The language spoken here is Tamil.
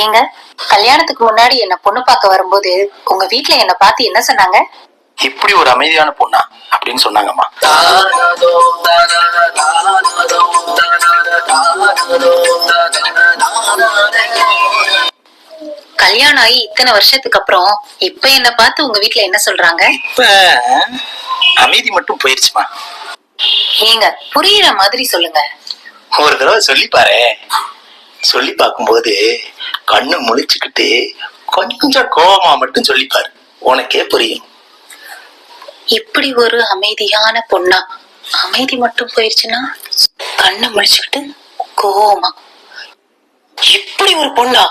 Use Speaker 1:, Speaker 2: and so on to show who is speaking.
Speaker 1: ஏங்க, கல்யாணத்துக்கு முன்னாடி என்ன பொண்ணு பார்க்க வரும்போது உங்க வீட்ல என்ன பார்த்து என்ன சொன்னாங்க?
Speaker 2: இப்படி ஒரு அமைதியான பொண்ணா அப்படின்னு சொன்னாங்கம்மா.
Speaker 1: கல்யாணம் ஆகி இத்தனை வருஷத்துக்கு அப்புறம் இப்ப என்ன பார்த்து உங்க வீட்ல என்ன சொல்றாங்க?
Speaker 2: இப்ப அமைதி மட்டும் போயிருச்சுமா.
Speaker 1: ஏங்க, புரியுற மாதிரி சொல்லுங்க.
Speaker 2: ஒரு தடவை சொல்லி பாரு. சொல்லி பார்க்கும்போது கண்ணு முழிச்சுக்கிட்டு கொஞ்சம் கோபமா மட்டும் சொல்லிப்பாரு, உனக்கே புரியும்.
Speaker 1: இப்படி ஒரு அமைதியான பொண்ணா? அமைதி மட்டும் போயிருச்சுன்னா கண்ணை முழிச்சுக்கிட்டு கோவமா? இப்படி ஒரு பொண்ணா?